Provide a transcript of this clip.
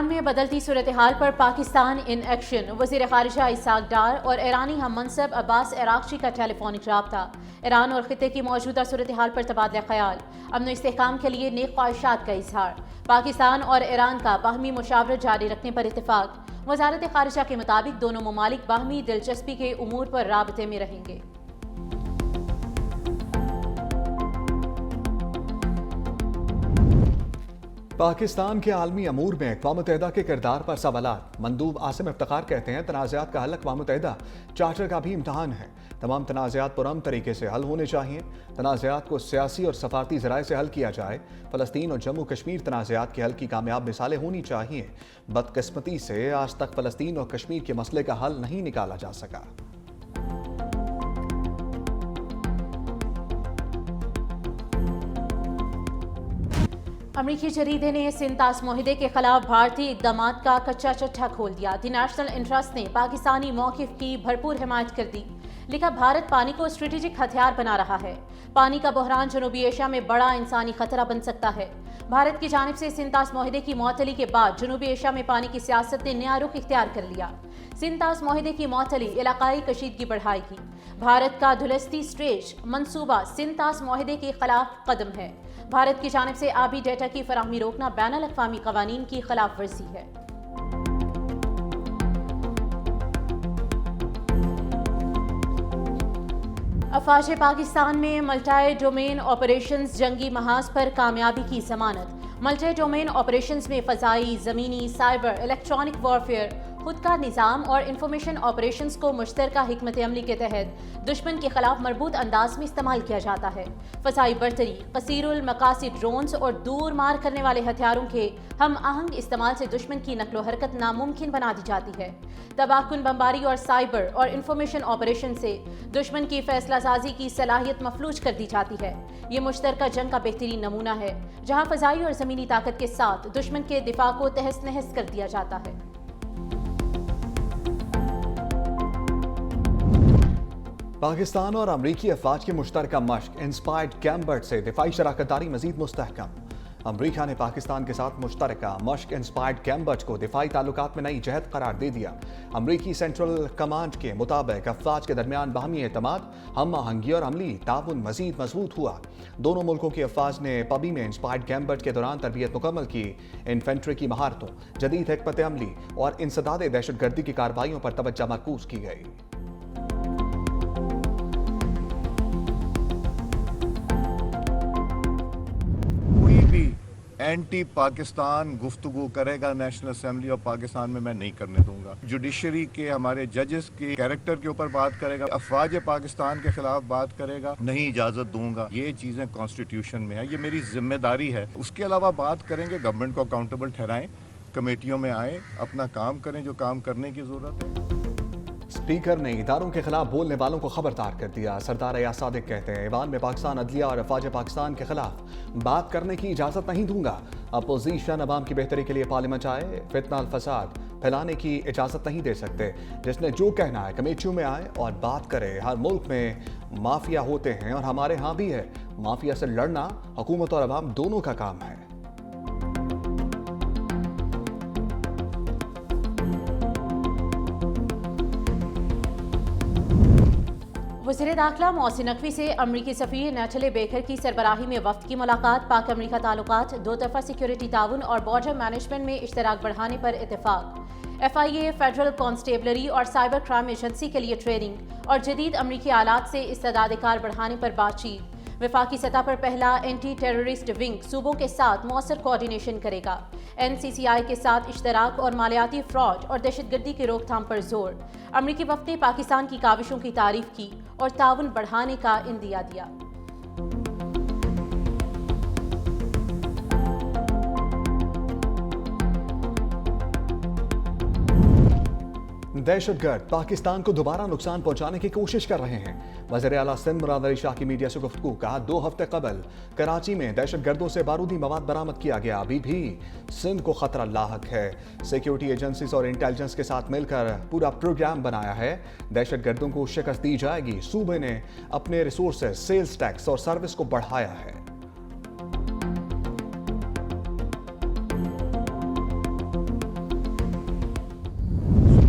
ایران میں بدلتی صورتحال پر پاکستان ان ایکشن، وزیر خارجہ اسحاق ڈار اور ایرانی ہم منصب عباس عراقچی کا ٹیلی فونک رابطہ، ایران اور خطے کی موجودہ صورتحال پر تبادلہ خیال، امن و استحکام کے لیے نیک خواہشات کا اظہار، پاکستان اور ایران کا باہمی مشاورت جاری رکھنے پر اتفاق، وزارت خارجہ کے مطابق دونوں ممالک باہمی دلچسپی کے امور پر رابطے میں رہیں گے۔ پاکستان کے عالمی امور میں اقوام متحدہ کے کردار پر سوالات، مندوب عاصم افتخار کہتے ہیں تنازعات کا حل اقوام متحدہ چارٹر کا بھی امتحان ہے، تمام تنازعات پرامن طریقے سے حل ہونے چاہیے، تنازعات کو سیاسی اور سفارتی ذرائع سے حل کیا جائے، فلسطین اور جموں کشمیر تنازعات کے حل کی کامیاب مثالیں ہونی چاہیے، بدقسمتی سے آج تک فلسطین اور کشمیر کے مسئلے کا حل نہیں نکالا جا سکا۔ امریکی جریدے نے سندھ طاس معاہدے کے خلاف بھارتی اقدامات کا کچا چٹھا کھول دیا۔ دی نیشنل انٹرسٹ نے پاکستانی موقف کی بھرپور حمایت کر دی، لکھا بھارت پانی کو اسٹریٹجک ہتھیار بنا رہا ہے، پانی کا بحران جنوبی ایشیا میں بڑا انسانی خطرہ بن سکتا ہے۔ بھارت کی جانب سے سندھ طاس معاہدے کی معطلی کے بعد جنوبی ایشیا میں پانی کی سیاست نے نیا رخ اختیار کر لیا۔ سندھ طاس معاہدے کی معطلی علاقائی کشیدگی بڑھائے گی۔ بھارت کا دھلستی سٹریج منصوبہ سندھ طاس معاہدے کے خلاف قدم ہے۔ بھارت کی جانب سے آبی ڈیٹا کی فراہمی روکنا بین الاقوامی قوانین کی خلاف ورزی ہے۔ افواج پاکستان میں ملٹی ڈومین آپریشنز جنگی محاذ پر کامیابی کی ضمانت۔ ملٹی ڈومین آپریشنز میں فضائی، زمینی، سائبر، الیکٹرانک وارفیئر، خود کا نظام اور انفارمیشن آپریشنز کو مشترکہ حکمت عملی کے تحت دشمن کے خلاف مربوط انداز میں استعمال کیا جاتا ہے۔ فضائی برتری، قصیر المقاصد ڈرونز اور دور مار کرنے والے ہتھیاروں کے ہم آہنگ استعمال سے دشمن کی نقل و حرکت ناممکن بنا دی جاتی ہے۔ تباہ کن بمباری اور سائبر اور انفارمیشن آپریشن سے دشمن کی فیصلہ سازی کی صلاحیت مفلوج کر دی جاتی ہے۔ یہ مشترکہ جنگ کا بہترین نمونہ ہے، جہاں فضائی اور زمینی طاقت کے ساتھ دشمن کے دفاع کو تہس نہس کر دیا جاتا ہے۔ پاکستان اور امریکی افواج کی مشترکہ مشق انسپائرڈ کیمبرٹ سے دفاعی شراکت داری مزید مستحکم۔ امریکہ نے پاکستان کے ساتھ مشترکہ مشق انسپائرڈ کیمبرٹ کو دفاعی تعلقات میں نئی جہت قرار دے دیا۔ امریکی سینٹرل کمانڈ کے مطابق افواج کے درمیان باہمی اعتماد، ہم آہنگی اور عملی تعاون مزید مضبوط ہوا۔ دونوں ملکوں کی افواج نے پبی میں انسپائرڈ کیمبرٹ کے دوران تربیت مکمل کی۔ انفینٹری کی مہارتوں، جدید حکمت عملی اور انسداد دہشت گردی کی کارروائیوں پر توجہ مرکوز کی گئی۔ اینٹی پاکستان گفتگو کرے گا نیشنل اسمبلی آف پاکستان میں نہیں کرنے دوں گا۔ جوڈیشری کے ہمارے ججز کے کیریکٹر کے اوپر بات کرے گا، افواج پاکستان کے خلاف بات کرے گا، نہیں اجازت دوں گا۔ یہ چیزیں کانسٹیٹیوشن میں ہے، یہ میری ذمہ داری ہے۔ اس کے علاوہ بات کریں گے، گورنمنٹ کو اکاؤنٹیبل ٹھہرائیں، کمیٹیوں میں آئیں، اپنا کام کریں جو کام کرنے کی ضرورت ہے۔ اسپیکر نے اداروں کے خلاف بولنے والوں کو خبردار کر دیا۔ سردار ایاز صادق کہتے ہیں ایوان میں پاکستان عدلیہ اور افواج پاکستان کے خلاف بات کرنے کی اجازت نہیں دوں گا۔ اپوزیشن عوام کی بہتری کے لیے پارلیمنٹ آئے، فتنہ الفساد پھیلانے کی اجازت نہیں دے سکتے۔ جس نے جو کہنا ہے کمیٹیوں میں آئے اور بات کرے۔ ہر ملک میں مافیا ہوتے ہیں اور ہمارے ہاں بھی ہے۔ مافیا سے لڑنا حکومت اور عوام دونوں کا کام ہے۔ وزیر داخلہ محسن نقوی سے امریکی سفیر نیٹلی بیکر کی سربراہی میں وفد کی ملاقات۔ پاک امریکہ تعلقات، دو طرفہ سیکیورٹی تعاون اور بارڈر مینجمنٹ میں اشتراک بڑھانے پر اتفاق۔ FIA فیڈرل کانسٹیبلری اور سائبر کرائم ایجنسی کے لیے ٹریننگ اور جدید امریکی آلات سے استعداد کار بڑھانے پر بات چیت۔ وفاقی سطح پر پہلا اینٹی ٹیررسٹ ونگ صوبوں کے ساتھ مؤثر کوارڈینیشن کرے گا۔ NCCI کے ساتھ اشتراک اور مالیاتی فراڈ اور دہشت گردی کی روک تھام پر زور۔ امریکی وفد نے پاکستان کی کاوشوں کی تعریف کی اور تعاون بڑھانے کا عندیہ دیا۔ دہشت گرد پاکستان کو دوبارہ نقصان پہنچانے کی کوشش کر رہے ہیں۔ وزیر اعلیٰ سندھ مراد علی شاہ کی میڈیا سے گفتگو، کہا 2 ہفتے قبل کراچی میں دہشت گردوں سے بارودی مواد برآمد کیا گیا، ابھی بھی سندھ کو خطرہ لاحق ہے۔ سیکیورٹی ایجنسیز اور انٹیلیجنس کے ساتھ مل کر پورا پروگرام بنایا ہے، دہشت گردوں کو شکست دی جائے گی۔ صوبے نے اپنے ریسورسز، سیلز ٹیکس اور سروس کو بڑھایا ہے۔